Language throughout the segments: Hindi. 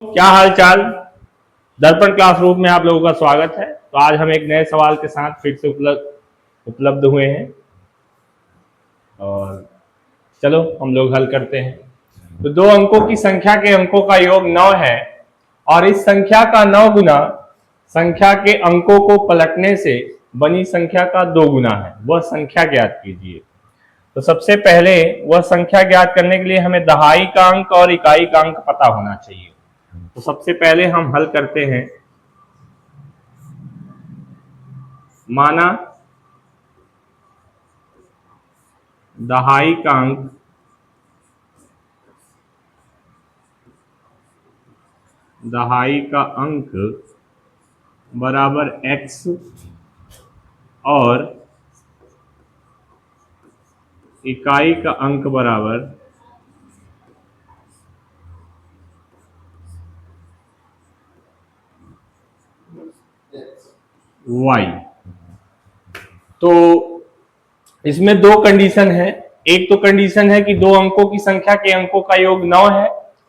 क्या हाल चाल। दर्पण क्लासरूम में आप लोगों का स्वागत है। तो आज हम एक नए सवाल के साथ फिर से उपलब्ध हुए हैं और चलो हम लोग हल करते हैं। तो दो अंकों की संख्या के अंकों का योग 9 है और इस संख्या का 9 गुना संख्या के अंकों को पलटने से बनी संख्या का 2 गुना है। वह संख्या ज्ञात कीजिए। तो सबसे पहले वह संख्या ज्ञात करने के लिए हमें दहाई का अंक और इकाई का अंक पता होना चाहिए। तो सबसे पहले हम हल करते हैं। माना दहाई का अंक बराबर x और इकाई का अंक बराबर y। तो इसमें दो कंडीशन है। एक तो कंडीशन है कि दो अंकों की संख्या के अंकों का योग 9 है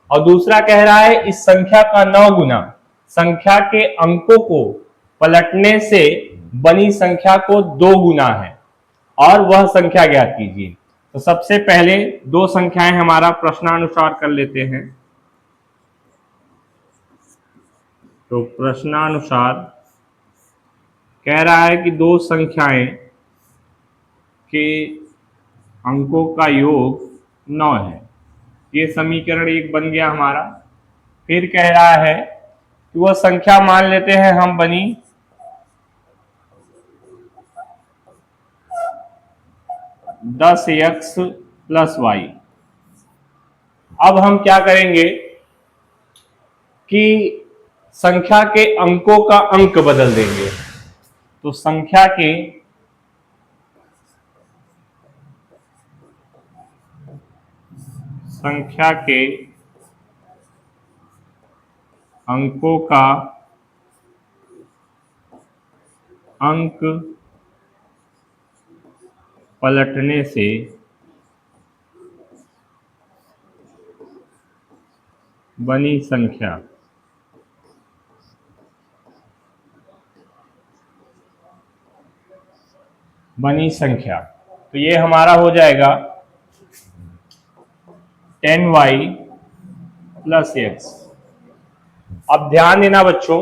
और दूसरा कह रहा है इस संख्या का 9 गुना संख्या के अंकों को पलटने से बनी संख्या को 2 गुना है और वह संख्या ज्ञात कीजिए। तो सबसे पहले दो संख्याएं हमारा प्रश्नानुसार कर लेते हैं। तो प्रश्नानुसार कह रहा है कि दो संख्याएं के अंकों का योग 9 है। ये समीकरण एक बन गया हमारा। फिर कह रहा है कि वह संख्या मान लेते हैं हम बनी 10x प्लस वाई। अब हम क्या करेंगे कि संख्या के अंकों का अंक बदल देंगे। तो संख्या के अंकों का अंक पलटने से बनी संख्या तो ये हमारा हो जाएगा 10y प्लस x। अब ध्यान देना बच्चों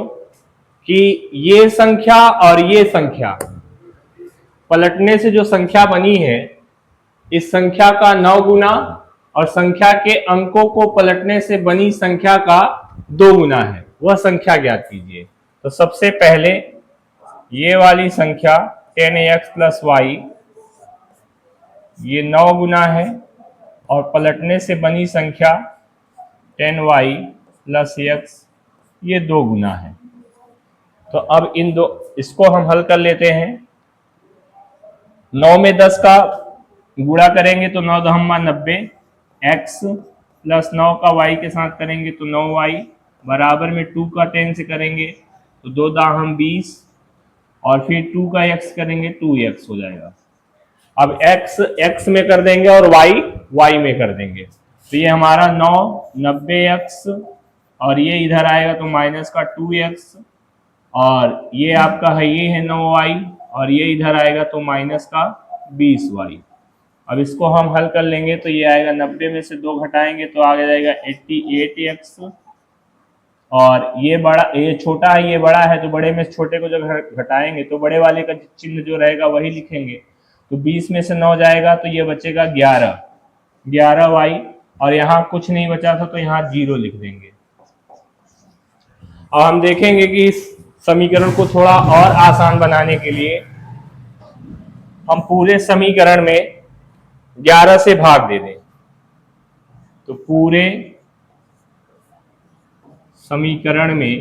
कि ये संख्या और ये संख्या पलटने से जो संख्या बनी है इस संख्या का 9 गुना और संख्या के अंकों को पलटने से बनी संख्या का 2 गुना है। वह संख्या ज्ञात कीजिए। तो सबसे पहले ये वाली संख्या 10x प्लस वाई ये 9 गुना है और पलटने से बनी संख्या 10y प्लस x ये 2 गुना है। तो अब इन दो इसको हम हल कर लेते हैं। 9 में 10 का गुणा करेंगे तो 9 दहम्मा 90 x प्लस 9 का y के साथ करेंगे तो 9y बराबर में 2 का 10 से करेंगे तो 2 दाहम 20 और फिर 2 का x करेंगे 2x हो जाएगा। अब x में कर देंगे और y में कर देंगे तो ये हमारा 9 90x और ये इधर आएगा तो माइनस का 2x और ये आपका है ये है 9y और ये इधर आएगा तो माइनस का 20y। अब इसको हम हल कर लेंगे तो ये आएगा 90 में से 2 घटाएंगे तो आगे जाएगा 88x और ये छोटा है ये बड़ा है तो बड़े में छोटे को जब घटाएंगे तो बड़े वाले का चिन्ह जो रहेगा वही लिखेंगे। तो 20 में से 9 जाएगा तो ये बचेगा 11y और यहाँ कुछ नहीं बचा था तो यहाँ 0 लिख देंगे। अब हम देखेंगे कि इस समीकरण को थोड़ा और आसान बनाने के लिए हम पूरे समीकरण में 11 से भाग दे दें। तो पूरे समीकरण में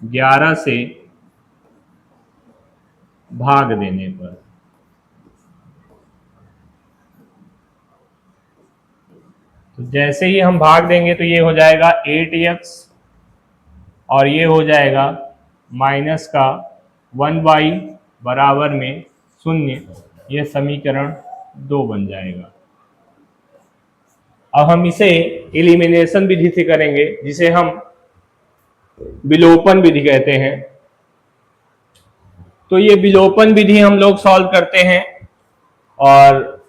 11 से भाग देने पर तो जैसे ही हम भाग देंगे तो ये हो जाएगा 8x और ये हो जाएगा माइनस का 1y बराबर में 0। यह समीकरण 2 बन जाएगा। अब हम इसे एलिमिनेशन विधि से करेंगे, जिसे हम विलोपन विधि कहते हैं। तो ये विलोपन विधि हम लोग सॉल्व करते हैं। और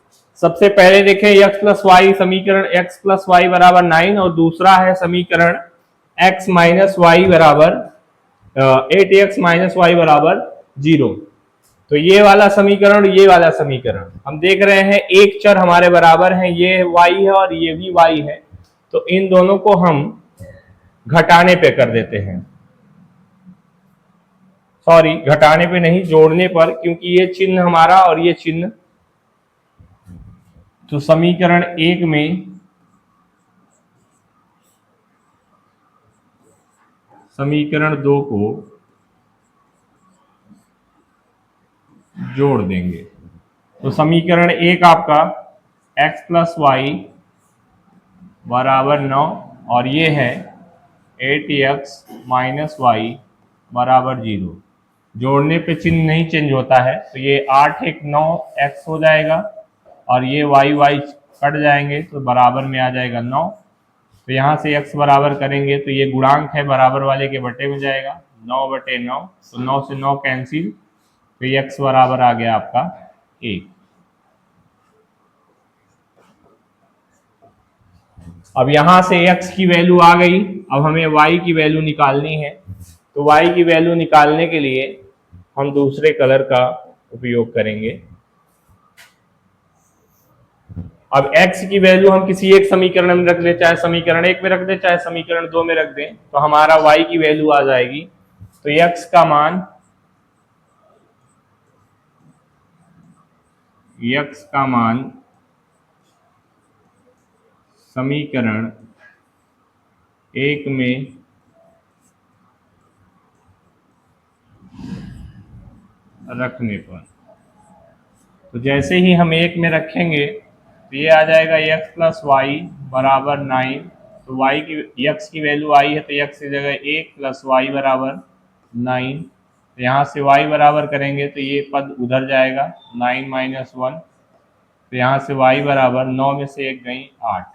सबसे पहले देखें x प्लस वाई, समीकरण x प्लस वाई बराबर 9, और दूसरा है समीकरण x माइनस वाई बराबर 8x माइनस वाई बराबर 0। तो ये वाला समीकरण, ये वाला समीकरण हम देख रहे हैं एक चर हमारे बराबर है, ये y है और ये भी y है। तो इन दोनों को हम घटाने पे कर देते हैं, सॉरी घटाने पे नहीं, जोड़ने पर, क्योंकि ये चिन्ह हमारा और ये चिन्ह। तो समीकरण 1 में समीकरण 2 को जोड़ देंगे। तो समीकरण 1 आपका x प्लस वाई बराबर 9, और ये है 8x माइनस वाई बराबर 0। जोड़ने पे चिन्ह नहीं चेंज होता है, तो ये 8 1 9 x हो जाएगा, और ये y कट जाएंगे तो बराबर में आ जाएगा 9। तो यहाँ से x बराबर करेंगे तो ये गुणांक है, बराबर वाले के बटे में जाएगा, 9/9। तो 9 से 9 कैंसिल, तो x बराबर आ गया आपका 1। अब यहां से x की वैल्यू आ गई, अब हमें y की वैल्यू निकालनी है। तो y की वैल्यू निकालने के लिए हम दूसरे कलर का उपयोग करेंगे। अब x की वैल्यू हम किसी एक समीकरण में रख ले, चाहे समीकरण 1 में रख दे, चाहे समीकरण 2 में रख दें, तो हमारा y की वैल्यू आ जाएगी। तो x का मान समीकरण 1 में रखने पर, तो जैसे ही हम 1 में रखेंगे तो ये आ जाएगा x प्लस वाई बराबर 9। तो y की x की वैल्यू आई है, तो x की जगह 1 प्लस वाई बराबर 9। तो यहाँ से y बराबर करेंगे तो ये पद उधर जाएगा, 9 माइनस 1। तो यहाँ से y बराबर 9 में से 1 गई 8।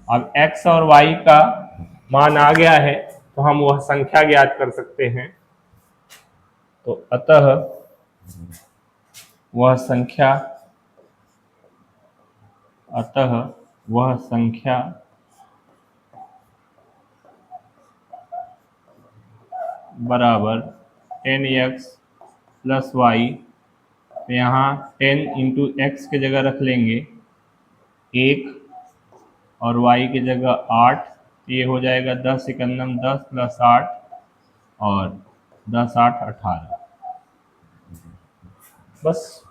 अब x और y का मान आ गया है, तो हम वह संख्या ज्ञात कर सकते हैं। तो अतः वह संख्या बराबर 10x प्लस वाई। तो यहाँ 10 इंटू एक्स की जगह रख लेंगे 1, और y की जगह 8। ये हो जाएगा 10 एकन्नम 10 प्लस 8, और 10 8 18। बस